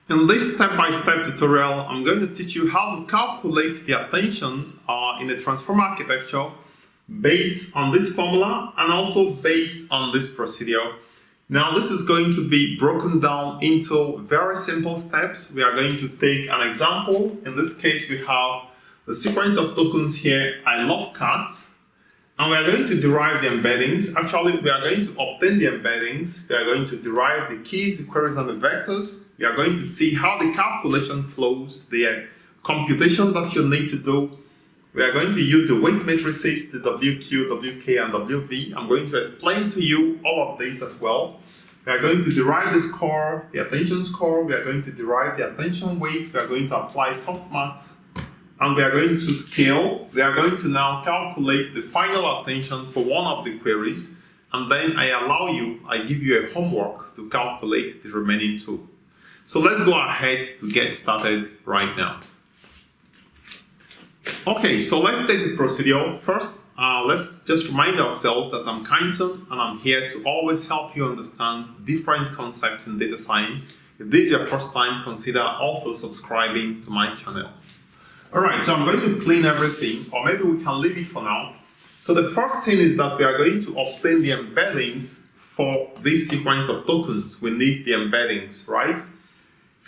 In this step-by-step tutorial, I'm going to teach you how to calculate the attention in the transformer architecture based on this formula and also based on this procedure. Now, this is going to be broken down into very simple steps. We are going to take an example. In this case, we have the sequence of tokens here, I love cats. And we are going to derive the embeddings. Actually, we are going to obtain the embeddings. We are going to derive the keys, the queries, and the vectors. We are going to see how the calculation flows, the computation that you need to do. We are going to use the weight matrices, the WQ, WK, and WV. I'm going to explain to you all of these as well. We are going to derive the score, the attention score. We are going to derive the attention weight. We are going to apply Softmax. And we are going to scale. We are going to now calculate the final attention for one of the queries. And then I give you a homework to calculate the remaining two. So let's go ahead to get started right now. Okay, so let's take the procedure. First, let's just remind ourselves that I'm Kainson and I'm here to always help you understand different concepts in data science. If this is your first time, consider also subscribing to my channel. Alright, so I'm going to clean everything, or maybe we can leave it for now. So the first thing is that we are going to obtain the embeddings for this sequence of tokens. We need the embeddings, right?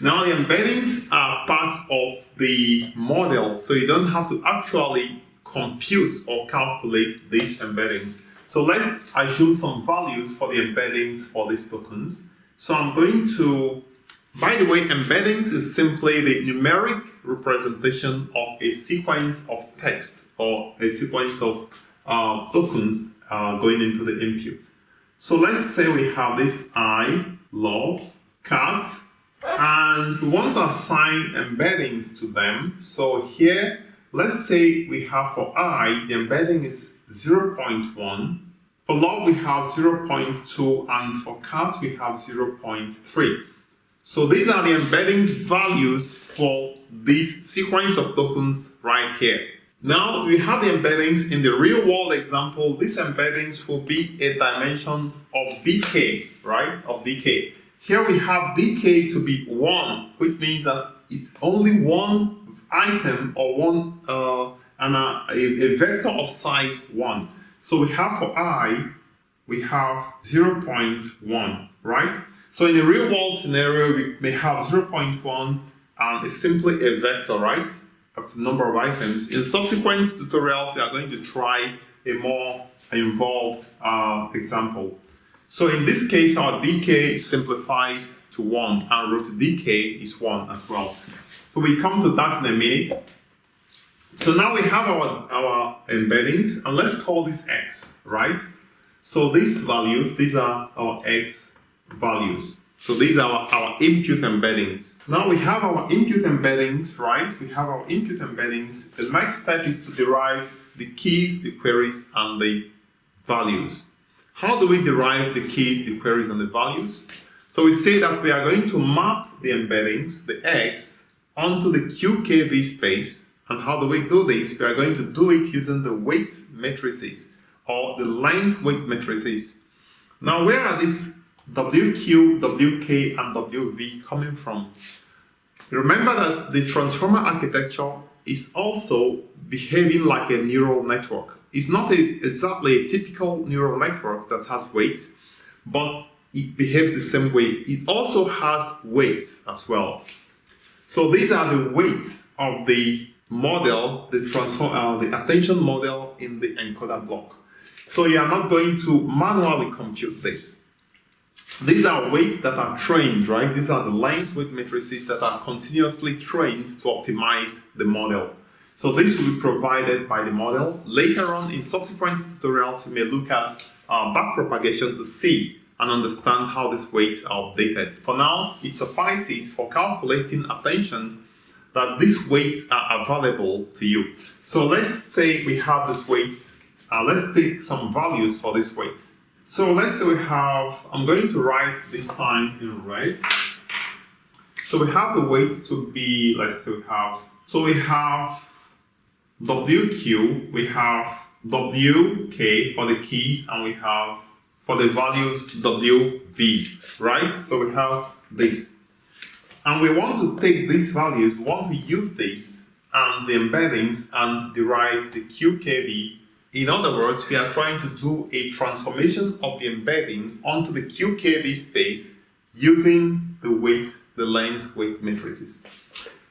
Now the embeddings are part of the model, so you don't have to actually compute or calculate these embeddings. So let's assume some values for the embeddings for these tokens. So I'm going to, by the way, embeddings is simply the numeric representation of a sequence of text or a sequence of tokens going into the input. So let's say we have this I love cats and we want to assign embeddings to them. So here, let's say we have for I, the embedding is 0.1. For love, we have 0.2, and for cats, we have 0.3. So these are the embeddings values for this sequence of tokens right here. Now we have the embeddings in the real world example. These embeddings will be a dimension of dk, right? Of dk. Here we have dk to be 1, which means that it's only one item or one a vector of size 1. So we have for I, we have 0.1, right? So in a real world scenario, we may have 0.1 and it's simply a vector, right? Of number of items. In subsequent tutorials, we are going to try a more involved example. So in this case, our dk simplifies to 1 and root dk is 1 as well. So we come to that in a minute. So now we have our embeddings and let's call this x, right? So these values, these are our x values. So these are our input embeddings. Now we have our input embeddings, right? We have our input embeddings. The next step is to derive the keys, the queries, and the values. How do we derive the keys, the queries, and the values? So we say that we are going to map the embeddings, the x, onto the QKV space. And how do we do this? We are going to do it using the weight matrices or the length weight matrices. Now, where are these WQ, WK, and WV coming from? Remember that the transformer architecture is also behaving like a neural network. It's not exactly a typical neural network that has weights, but it behaves the same way. It also has weights as well. So these are the weights of the model, the attention model in the encoder block. So you are not going to manually compute this. These are weights that are trained, right? These are the length weight matrices that are continuously trained to optimize the model. So this will be provided by the model. Later on in subsequent tutorials, we may look at backpropagation to see and understand how these weights are updated. For now, it suffices for calculating attention that these weights are available to you. So let's say we have these weights. Let's take some values for these weights. So let's say we have, I'm going to write this time in red. So we have the weights to be, let's say we have WQ, we have WK for the keys, and we have for the values WV, right? So we have this. And we want to take these values, we want to use this and the embeddings and derive the QKV. In other words, we are trying to do a transformation of the embedding onto the QKV space using the weight, the length weight matrices.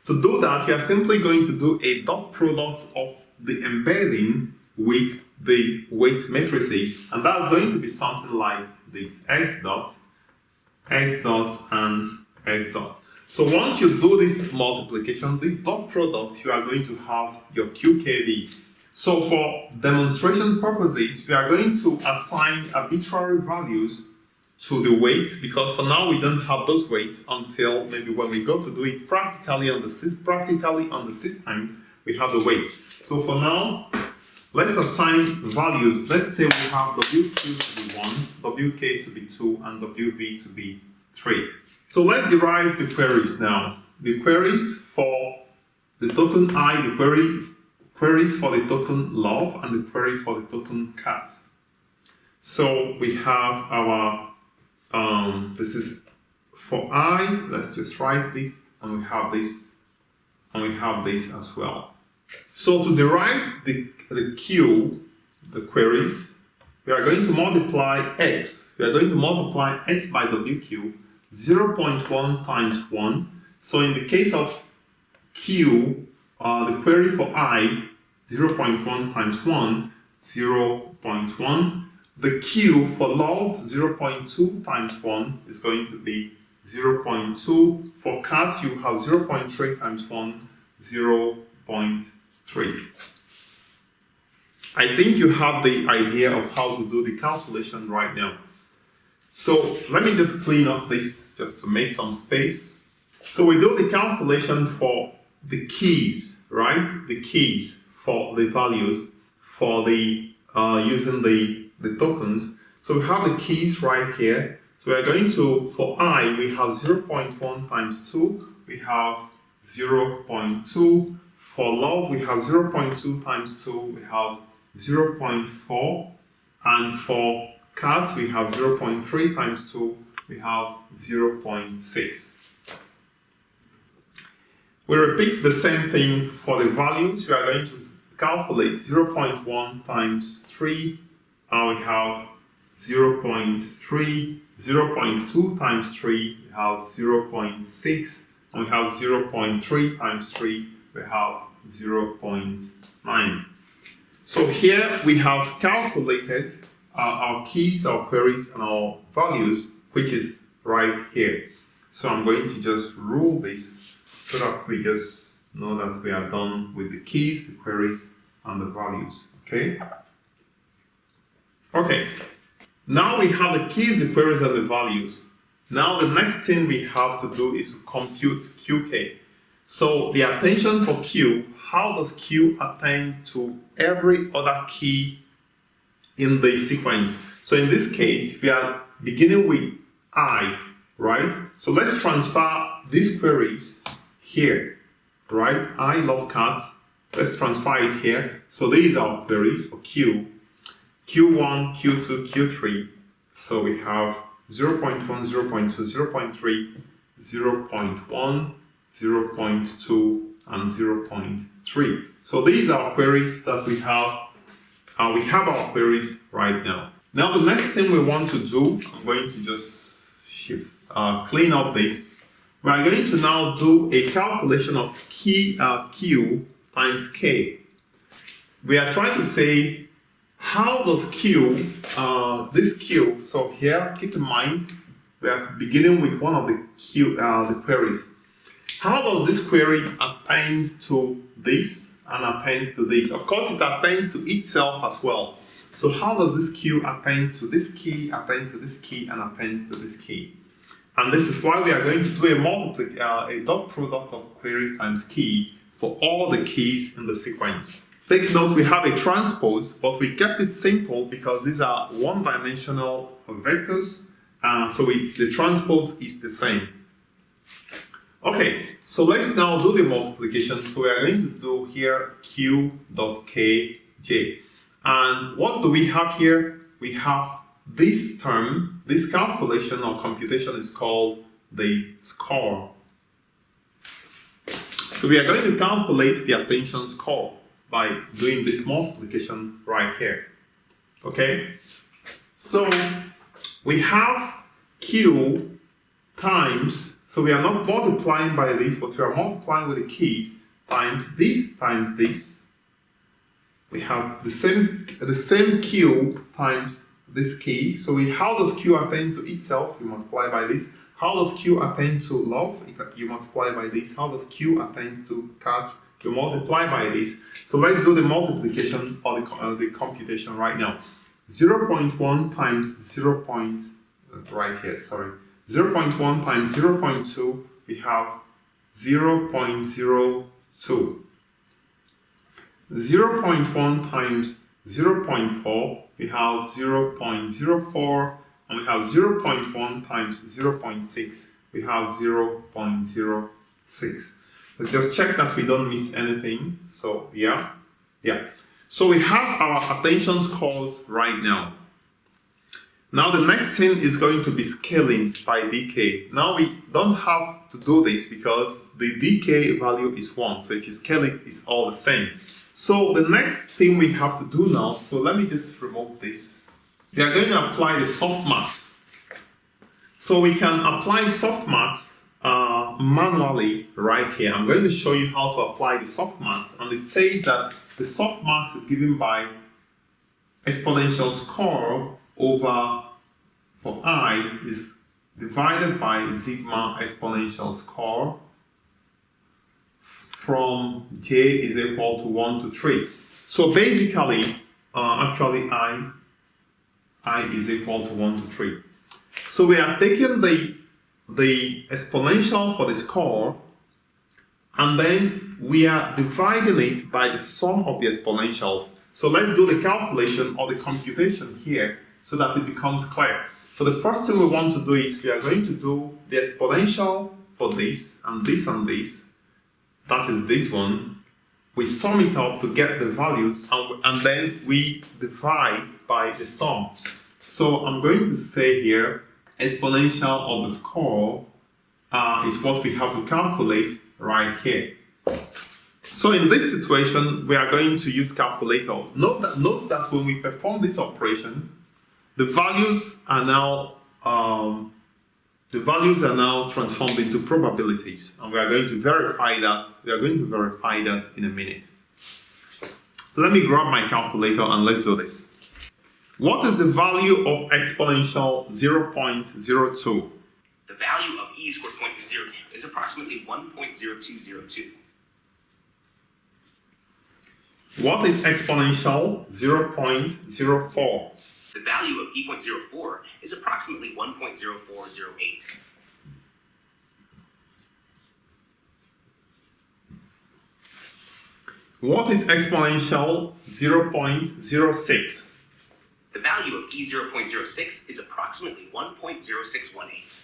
To do that, we are simply going to do a dot product of the embedding with the weight matrices, and that's going to be something like this: x dot, and x dot. So once you do this multiplication, this dot product, you are going to have your QKV. So for demonstration purposes, we are going to assign arbitrary values to the weights, because for now we don't have those weights until maybe when we go to do it practically on the system, we have the weights. So for now, let's assign values. Let's say we have WQ to be 1, WK to be 2, and WV to be 3. So let's derive the queries now. The queries for the token I, the queries for the token love, and the query for the token cat. So we have our, this is for I, let's just write it, and we have this, as well. So to derive the Q, the queries, we are going to multiply X. We are going to multiply X by WQ, 0.1 times 1. So in the case of Q, the query for I, 0.1 times 1, 0.1. The Q for love, 0.2 times 1 is going to be 0.2. For cat, you have 0.3 times 1, 0.3. I think you have the idea of how to do the calculation right now. So let me just clean up this just to make some space. So we do the calculation for the keys, right? The keys for the values for the using the tokens. So we have the keys right here. So we are going to, for I, we have 0.1 times 2, we have 0.2. For love, we have 0.2 times 2, we have 0.4. And for cat, we have 0.3 times 2, we have 0.6. We repeat the same thing for the values. We are going to calculate 0.1 times 3, and we have 0.3, 0.2 times 3, we have 0.6, and we have 0.3 times 3, we have 0.9. So here we have calculated our keys, our queries, and our values, which is right here. So I'm going to just rule this so that we just know that we are done with the keys, the queries, and the values. Okay? Okay. Now we have the keys, the queries, and the values. Now the next thing we have to do is to compute QK. So the attention for Q, how does Q attend to every other key in the sequence? So in this case, we are beginning with I, right? So let's transfer these queries here, right? I love cats. Let's transfer it here. So these are queries for Q. Q1, Q2, Q3. So we have 0.1, 0.2, 0.3, 0.1, 0.2, and 0.3. So these are queries that we have. We have our queries right now. Now the next thing we want to do, I'm going to just clean up this. We are going to now do a calculation of Q times K. We are trying to say, how does Q, this Q, so here, keep in mind, we are beginning with one of the queries. How does this query attend to this and attend to this? Of course, it attends to itself as well. So how does this Q attend to this key, attend to this key, and attend to this key? And this is why we are going to do a dot product of query times key for all the keys in the sequence. Take note, we have a transpose, but we kept it simple because these are one-dimensional vectors, so the transpose is the same. Okay, so let's now do the multiplication. So we are going to do here Q dot Kj. And what do we have here? We have this term, this calculation or computation is called the score. So we are going to calculate the attention score by doing this multiplication right here. Okay? So we have Q times, so we are not multiplying by this, but we are multiplying with the keys times this. We have the same Q times this key. So how does Q attend to itself? You multiply by this. How does Q attend to love? You multiply by this. How does Q attend to cats? You multiply by this. So let's do the multiplication or the computation right now. 0.1 times 0. Right here, sorry. 0.1 times 0.2, we have 0.02. 0.1 times 0.4, we have 0.04, and we have 0.1 times 0.6, we have 0.06. Let's just check that we don't miss anything. So yeah. So we have our attention scores right now. Now the next thing is going to be scaling by decay. Now we don't have to do this because the decay value is 1. So if you scale it, it's all the same. So the next thing we have to do now, so let me just remove this. We are going to apply the Softmax. So we can apply Softmax manually right here. I'm going to show you how to apply the Softmax, and it says that the Softmax is given by exponential score over for I is divided by sigma exponential score from j is equal to 1 to 3. So basically, actually I is equal to 1 to 3. So we are taking the exponential for the score, and then we are dividing it by the sum of the exponentials. So let's do the calculation or the computation here so that it becomes clear. So the first thing we want to do is we are going to do the exponential for this and this and this. That is this one. We sum it up to get the values, and then we divide by the sum. So I'm going to say here, exponential of the score is what we have to calculate right here. So in this situation, we are going to use calculator. Note that when we perform this operation, the values are now transformed into probabilities, and we are going to verify that. In a minute. Let me grab my calculator and let's do this. What is the value of exponential 0.02? The value of e squared point 0 is approximately 1.0202. What is exponential 0.04? The value of e.04 is approximately 1.0408. What is exponential 0.06? The value of e0.06 is approximately 1.0618.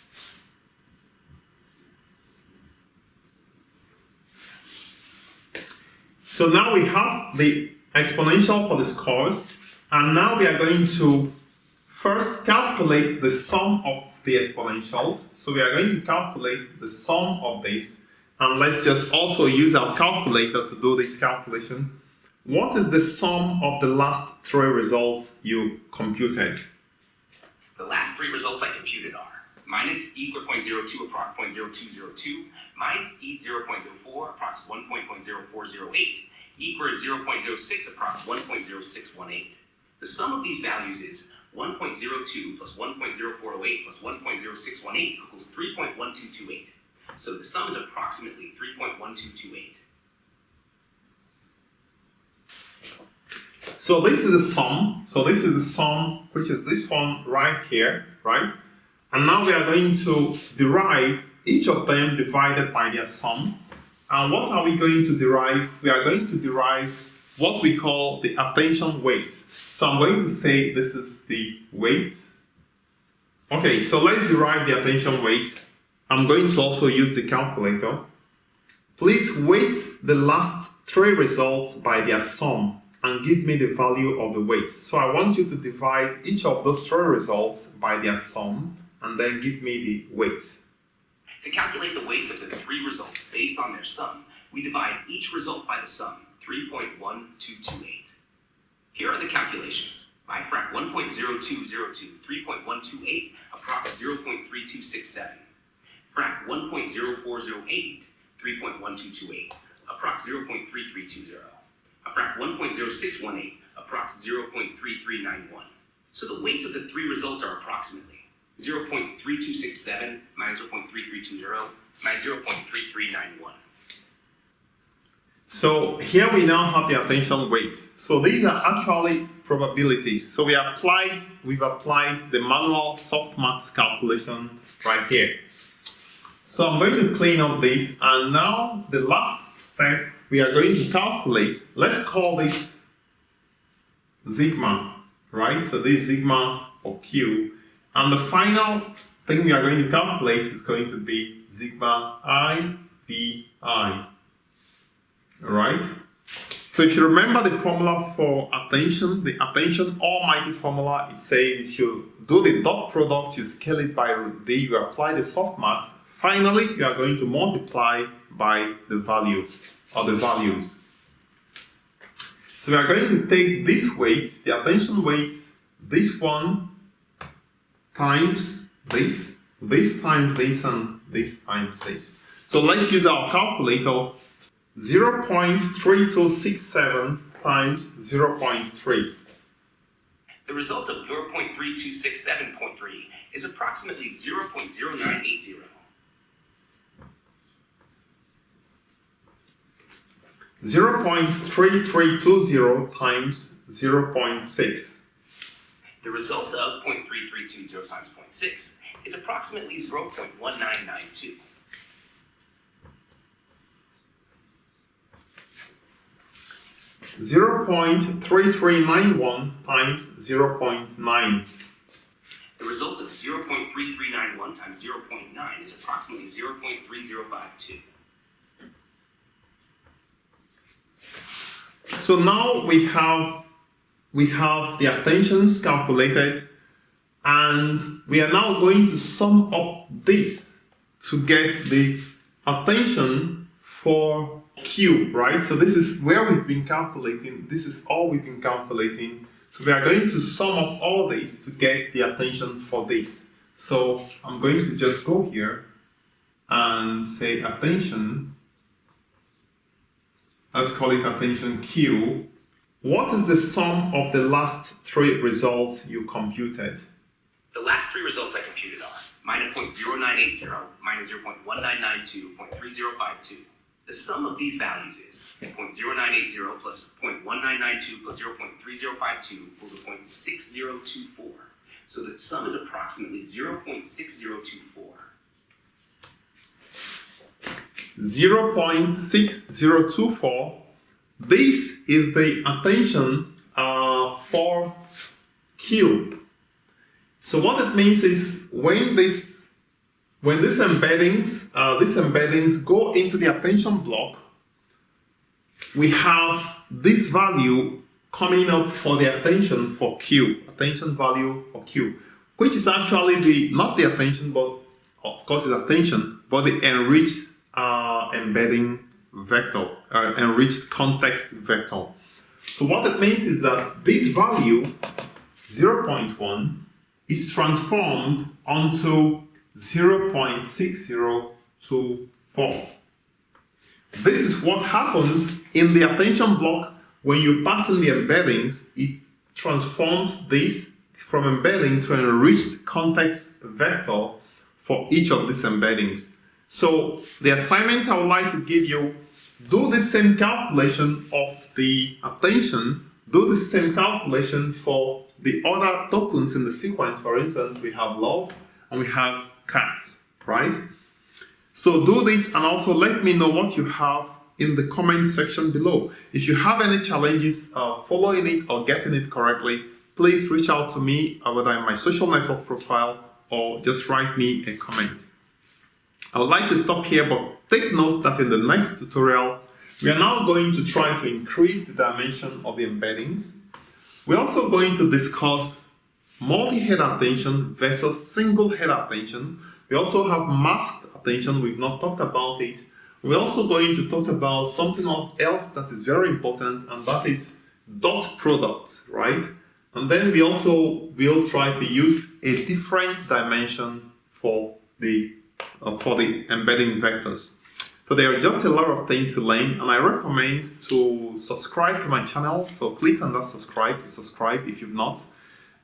So now we have the exponential for the scores, and now we are going to first calculate the sum of the exponentials. So we are going to calculate the sum of this, and let's just also use our calculator to do this calculation. What is the sum of the last 3 results you computed? The last 3 results I computed are minus e equal 0.02 approx 0.0202, minus e 0.04 approx 1.0408, equal 0.06 approx 1.0618. The sum of these values is 1.02 plus 1.0408 plus 1.0618 equals 3.1228. So the sum is approximately 3.1228. So this is the sum. So this is the sum, which is this one right here, right? And now we are going to derive each of them divided by their sum. And what are we going to derive? We are going to derive what we call the attention weights. So I'm going to say this is the weights. Okay, so let's derive the attention weights. I'm going to also use the calculator. Please weight the last 3 results by their sum and give me the value of the weights. So I want you to divide each of those 3 results by their sum and then give me the weights. To calculate the weights of the three results based on their sum, we divide each result by the sum, 3.1228. Here are the calculations. By frac 1.0202, 3.128, approx 0.3267. Frac 1.0408, 3.1228, approx 0.3320. A frac 1.0618, approx 0.3391. So the weights of the three results are approximately 0.3267 minus 0.3320 minus 0.3391. So here we now have the attention weights. So these are actually probabilities. So we've applied the manual Softmax calculation right here. So I'm going to clean up this, and now the last step we are going to calculate. Let's call this sigma, right? So this is sigma for Q, and the final thing we are going to calculate is going to be sigma IVI. Alright? So if you remember the formula for attention, the attention almighty formula, it says if you do the dot product, you scale it by D, you apply the softmax, finally you are going to multiply by the value or the values. So we are going to take this weight, the attention weight, this one times this times this, and this times this. So let's use our calculator. 0.3267 times 0.3. The result of 0.3267.3 is approximately 0.0980. 0.3320 times 0.6. The result of 0.3320 times 0.6 is approximately 0.1992. 0.3391 times 0.9. The result of 0.3391 times 0.9 is approximately 0.3052. So now we have the attentions calculated, and we are now going to sum up this to get the attention for Q, right? So this is where we've been calculating. This is all we've been calculating. So we are going to sum up all this to get the attention for this. So I'm going to just go here and say attention. Let's call it attention Q. What is the sum of the last three results you computed? The last three results I computed are minus 0.0980, minus 0.1992, 0.3052. The sum of these values is 0.0980 plus 0.1992 plus 0.3052 equals 0.6024. So the sum is approximately 0.6024. 0.6024. This is the attention for Q. So what it means is when these embeddings go into the attention block, we have this value coming up for the attention for Q, attention value for Q, which is actually not the attention, but of course it's attention, but the enriched embedding vector, enriched context vector. So what it means is that this value, 0.1, is transformed onto 0.6024. This is what happens in the attention block when you pass in the embeddings. It transforms this from embedding to an enriched context vector for each of these embeddings. So the assignment I would like to give you, do the same calculation of the attention, do the same calculation for the other tokens in the sequence. For instance, we have love and we have cats, right? So do this and also let me know what you have in the comment section below. If you have any challenges following it or getting it correctly, please reach out to me whether in my social network profile or just write me a comment. I would like to stop here, but take note that in the next tutorial, we are now going to try to increase the dimension of the embeddings. We're also going to discuss multi-head attention versus single-head attention. We also have masked attention. We've not talked about it. We're also going to talk about something else that is very important, and that is dot products, right? And then we also will try to use a different dimension for the embedding vectors. So there are just a lot of things to learn, and I recommend to subscribe to my channel. So click on that subscribe to subscribe if you've not.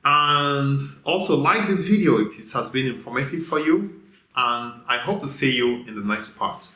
And also like this video if it has been informative for you. And I hope to see you in the next part.